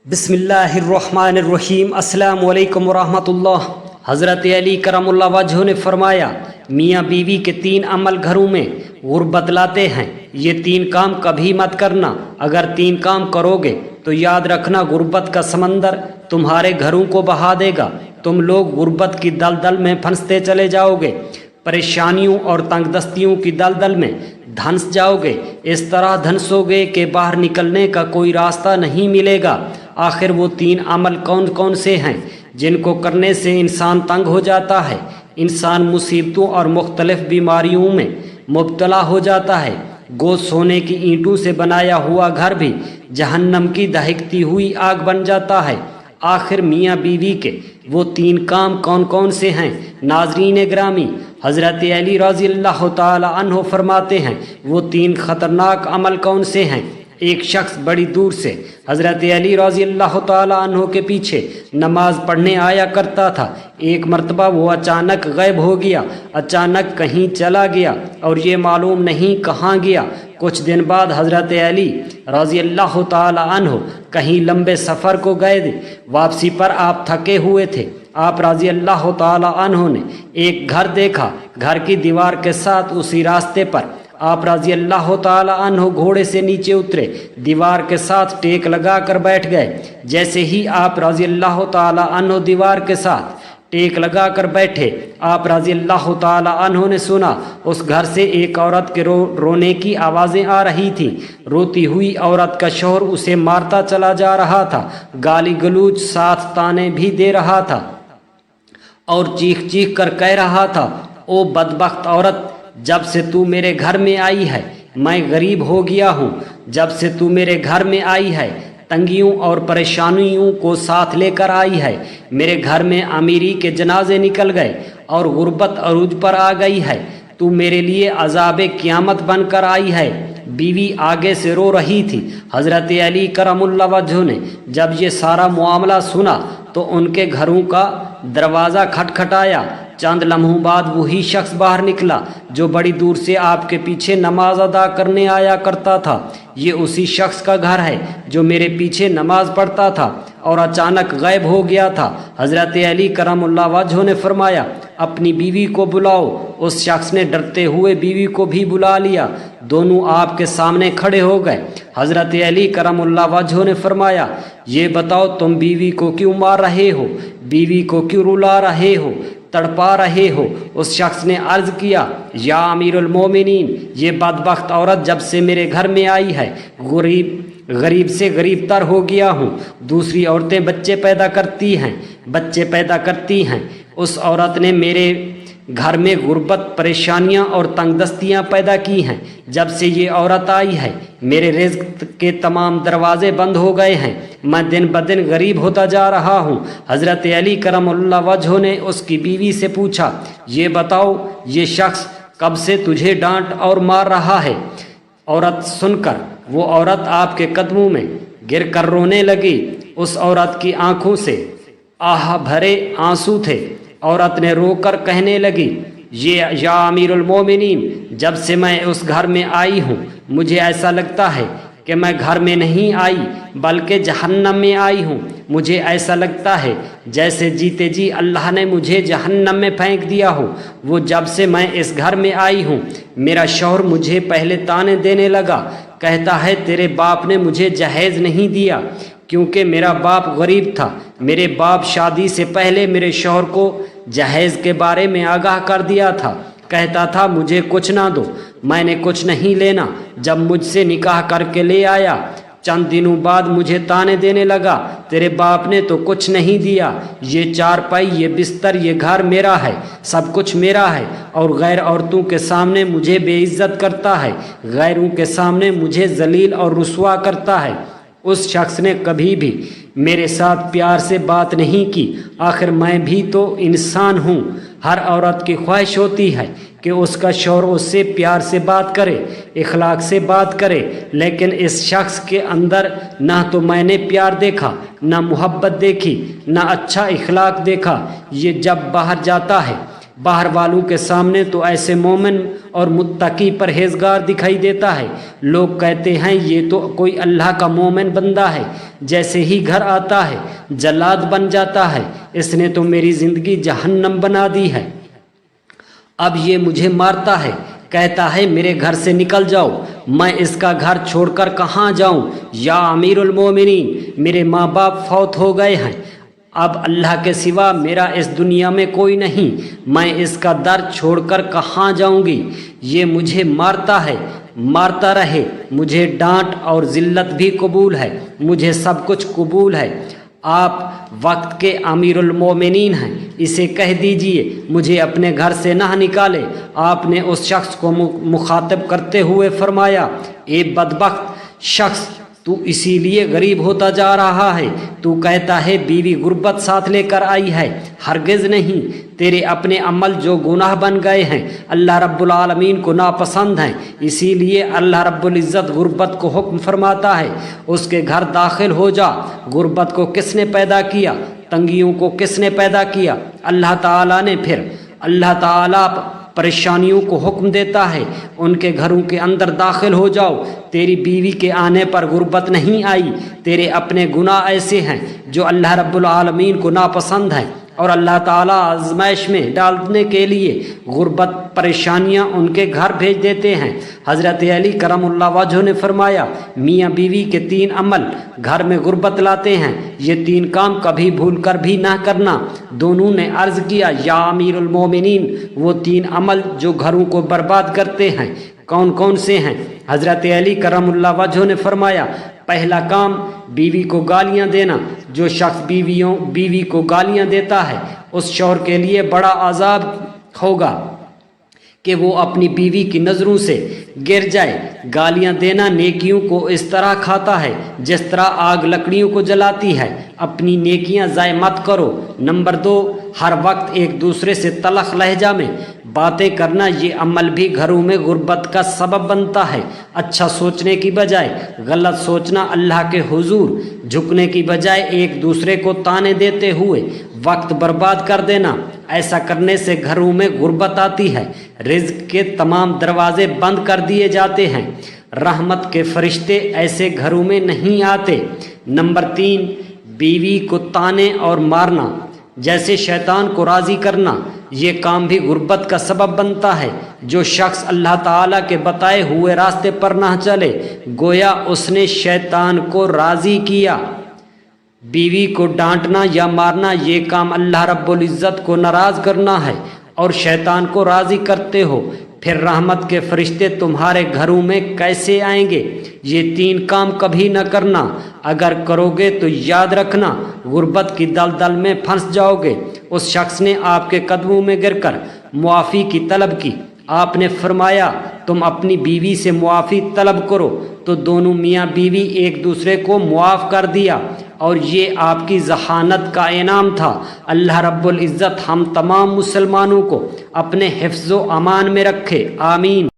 بسم اللہ الرحمن الرحیم۔ السلام علیکم ورحمۃ اللہ۔ حضرت علی کرم اللہ وجہ نے فرمایا، میاں بیوی کے 3 عمل گھروں میں غربت لاتے ہیں۔ یہ 3 کام کبھی مت کرنا۔ اگر 3 کام کرو گے تو یاد رکھنا غربت کا سمندر تمہارے گھروں کو بہا دے گا۔ تم لوگ غربت کی دلدل میں پھنستے چلے جاؤ گے، پریشانیوں اور تنگ دستیوں کی دلدل میں دھنس جاؤ گے۔ اس طرح دھنسو گے کہ باہر نکلنے کا کوئی راستہ نہیں ملے گا۔ آخر وہ 3 عمل کون کون سے ہیں جن کو کرنے سے انسان تنگ ہو جاتا ہے، انسان مصیبتوں اور مختلف بیماریوں میں مبتلا ہو جاتا ہے؟ گو سونے کی اینٹوں سے بنایا ہوا گھر بھی جہنم کی دہکتی ہوئی آگ بن جاتا ہے۔ آخر میاں بیوی کے وہ 3 کام کون کون سے ہیں؟ ناظرین گرامی، حضرت علی رضی اللہ تعالی عنہ فرماتے ہیں، وہ 3 خطرناک عمل کون سے ہیں؟ ایک شخص بڑی دور سے حضرت علی رضی اللہ تعالی عنہ کے پیچھے نماز پڑھنے آیا کرتا تھا۔ ایک مرتبہ وہ اچانک غائب ہو گیا، اچانک کہیں چلا گیا اور یہ معلوم نہیں کہاں گیا۔ کچھ دن بعد حضرت علی رضی اللہ تعالی عنہ کہیں لمبے سفر کو گئے تھے۔ واپسی پر آپ تھکے ہوئے تھے۔ آپ رضی اللہ تعالی عنہ نے ایک گھر دیکھا۔ گھر کی دیوار کے ساتھ اسی راستے پر آپ رضی اللہ تعالی عنہ گھوڑے سے نیچے اترے، دیوار کے ساتھ ٹیک لگا کر بیٹھ گئے۔ جیسے ہی آپ رضی اللہ تعالی عنہ دیوار کے ساتھ ٹیک لگا کر بیٹھے، آپ رضی اللہ تعالی عنہ نے سنا اس گھر سے ایک عورت کے رونے کی آوازیں آ رہی تھیں۔ روتی ہوئی عورت کا شوہر اسے مارتا چلا جا رہا تھا، گالی گلوچ ساتھ تانے بھی دے رہا تھا اور چیخ چیخ کر کہہ رہا تھا، او بدبخت عورت، جب سے تو میرے گھر میں آئی ہے میں غریب ہو گیا ہوں۔ جب سے تو میرے گھر میں آئی ہے تنگیوں اور پریشانیوں کو ساتھ لے کر آئی ہے۔ میرے گھر میں امیری کے جنازے نکل گئے اور غربت عروج پر آ گئی ہے۔ تو میرے لیے عذاب قیامت بن کر آئی ہے۔ بیوی آگے سے رو رہی تھی۔ حضرت علی کرم اللہ وجہ نے جب یہ سارا معاملہ سنا تو ان کے گھروں کا دروازہ کھٹکھٹایا۔ چند لمحوں بعد وہی شخص باہر نکلا جو بڑی دور سے آپ کے پیچھے نماز ادا کرنے آیا کرتا تھا۔ یہ اسی شخص کا گھر ہے جو میرے پیچھے نماز پڑھتا تھا اور اچانک غائب ہو گیا تھا۔ حضرت علی کرم اللہ وجہ نے فرمایا، اپنی بیوی کو بلاؤ۔ اس شخص نے ڈرتے ہوئے بیوی کو بھی بلا لیا۔ دونوں آپ کے سامنے کھڑے ہو گئے۔ حضرت علی کرم اللہ وجہ نے فرمایا، یہ بتاؤ تم بیوی کو کیوں مار رہے ہو؟ بیوی کو کیوں رلا رہے ہو، تڑپا رہے ہو؟ اس شخص نے عرض کیا، یا امیر المومنین، یہ بدبخت عورت جب سے میرے گھر میں آئی ہے غریب سے غریب تر ہو گیا ہوں۔ دوسری عورتیں بچے پیدا کرتی ہیں، اس عورت نے میرے گھر میں غربت، پریشانیاں اور تنگ دستیاں پیدا کی ہیں۔ جب سے یہ عورت آئی ہے میرے رزق کے تمام دروازے بند ہو گئے ہیں، میں دن بدن غریب ہوتا جا رہا ہوں۔ حضرت علی کرم اللہ وجہ نے اس کی بیوی سے پوچھا، یہ بتاؤ یہ شخص کب سے تجھے ڈانٹ اور مار رہا ہے؟ عورت سن کر وہ عورت آپ کے قدموں میں گر کر رونے لگی۔ اس عورت کی آنکھوں سے آہ بھرے آنسو تھے۔ عورت نے رو کر کہنے لگی، یا امیر المومنین، جب سے میں اس گھر میں آئی ہوں مجھے ایسا لگتا ہے کہ میں گھر میں نہیں آئی بلکہ جہنم میں آئی ہوں۔ مجھے ایسا لگتا ہے جیسے جیتے جی اللہ نے مجھے جہنم میں پھینک دیا ہو۔ وہ جب سے میں اس گھر میں آئی ہوں میرا شوہر مجھے پہلے تانے دینے لگا، کہتا ہے تیرے باپ نے مجھے جہیز نہیں دیا کیونکہ میرا باپ غریب تھا۔ میرے باپ شادی سے پہلے میرے شوہر کو جہیز کے بارے میں آگاہ کر دیا تھا، کہتا تھا مجھے کچھ نہ دو، میں نے کچھ نہیں لینا۔ جب مجھ سے نکاح کر کے لے آیا چند دنوں بعد مجھے تانے دینے لگا، تیرے باپ نے تو کچھ نہیں دیا، یہ چارپائی، یہ بستر، یہ گھر میرا ہے، سب کچھ میرا ہے، اور غیر عورتوں کے سامنے مجھے بے عزت کرتا ہے، غیروں کے سامنے مجھے ذلیل اور رسوا کرتا ہے۔ اس شخص نے کبھی بھی میرے ساتھ پیار سے بات نہیں کی۔ آخر میں بھی تو انسان ہوں۔ ہر عورت کی خواہش ہوتی ہے کہ اس کا شوہر اس سے پیار سے بات کرے، اخلاق سے بات کرے، لیکن اس شخص کے اندر نہ تو میں نے پیار دیکھا، نہ محبت دیکھی، نہ اچھا اخلاق دیکھا۔ یہ جب باہر جاتا ہے باہر والوں کے سامنے تو ایسے مومن اور متقی پرہیزگار دکھائی دیتا ہے، لوگ کہتے ہیں یہ تو کوئی اللہ کا مومن بندہ ہے، جیسے ہی گھر آتا ہے جلاد بن جاتا ہے، اس نے تو میری زندگی جہنم بنا دی ہے، اب یہ مجھے مارتا ہے، کہتا ہے میرے گھر سے نکل جاؤ، میں اس کا گھر چھوڑ کر کہاں جاؤں، یا امیر المومنین میرے ماں باپ فوت ہو گئے ہیں، اب اللہ کے سوا میرا اس دنیا میں کوئی نہیں، میں اس کا در چھوڑ کر کہاں جاؤں گی، یہ مجھے مارتا ہے، مارتا رہے، مجھے ڈانٹ اور ذلت بھی قبول ہے، مجھے سب کچھ قبول ہے، آپ وقت کے امیر المومنین ہیں، اسے کہہ دیجئے مجھے اپنے گھر سے نہ نکالے۔ آپ نے اس شخص کو مخاطب کرتے ہوئے فرمایا، اے بدبخت شخص، تو اسی لیے غریب ہوتا جا رہا ہے، تو کہتا ہے بیوی غربت ساتھ لے کر آئی ہے، ہرگز نہیں، تیرے اپنے عمل جو گناہ بن گئے ہیں اللہ رب العالمین کو ناپسند ہیں، اسی لیے اللہ رب العزت غربت کو حکم فرماتا ہے اس کے گھر داخل ہو جا۔ غربت کو کس نے پیدا کیا؟ تنگیوں کو کس نے پیدا کیا؟ اللہ تعالیٰ نے۔ پھر اللہ تعالیٰ پریشانیوں کو حکم دیتا ہے ان کے گھروں کے اندر داخل ہو جاؤ، تیری بیوی کے آنے پر غربت نہیں آئی، تیرے اپنے گناہ ایسے ہیں جو اللہ رب العالمین کو ناپسند ہیں، اور اللہ تعالیٰ آزمائش میں ڈالنے کے لیے غربت پریشانیاں ان کے گھر بھیج دیتے ہیں۔ حضرت علی کرم اللہ وجہ نے فرمایا، میاں بیوی کے 3 عمل گھر میں غربت لاتے ہیں، یہ 3 کام کبھی بھول کر بھی نہ کرنا۔ دونوں نے عرض کیا، یا امیر المومنین، وہ 3 عمل جو گھروں کو برباد کرتے ہیں کون کون سے ہیں؟ حضرت علی کرم اللہ وجہ نے فرمایا، پہلا کام بیوی کو گالیاں دینا، جو شخص بیوی کو گالیاں دیتا ہے اس شوہر کے لیے بڑا عذاب ہوگا کہ وہ اپنی بیوی کی نظروں سے گر جائے۔ گالیاں دینا نیکیوں کو اس طرح کھاتا ہے جس طرح آگ لکڑیوں کو جلاتی ہے، اپنی نیکیاں ضائع مت کرو۔ نمبر 2، ہر وقت ایک دوسرے سے تلخ لہجہ میں باتیں کرنا، یہ عمل بھی گھروں میں غربت کا سبب بنتا ہے۔ اچھا سوچنے کی بجائے غلط سوچنا، اللہ کے حضور جھکنے کی بجائے ایک دوسرے کو تانے دیتے ہوئے وقت برباد کر دینا، ایسا کرنے سے گھروں میں غربت آتی ہے، رزق کے تمام دروازے بند کر دیے جاتے ہیں، رحمت کے فرشتے ایسے گھروں میں نہیں آتے۔ نمبر 3، بیوی کو تانے اور مارنا، جیسے شیطان کو راضی کرنا، یہ کام بھی غربت کا سبب بنتا ہے۔ جو شخص اللہ تعالیٰ کے بتائے ہوئے راستے پر نہ چلے گویا اس نے شیطان کو راضی کیا۔ بیوی کو ڈانٹنا یا مارنا، یہ کام اللہ رب العزت کو ناراض کرنا ہے اور شیطان کو راضی کرتے ہو، پھر رحمت کے فرشتے تمہارے گھروں میں کیسے آئیں گے؟ یہ 3 کام کبھی نہ کرنا، اگر کرو گے تو یاد رکھنا غربت کی دلدل میں پھنس جاؤ گے۔ اس شخص نے آپ کے قدموں میں گر کر معافی کی طلب کی، آپ نے فرمایا تم اپنی بیوی سے معافی طلب کرو، تو دونوں میاں بیوی ایک دوسرے کو معاف کر دیا، اور یہ آپ کی ذہانت کا انعام تھا۔ اللہ رب العزت ہم تمام مسلمانوں کو اپنے حفظ و امان میں رکھے، آمین۔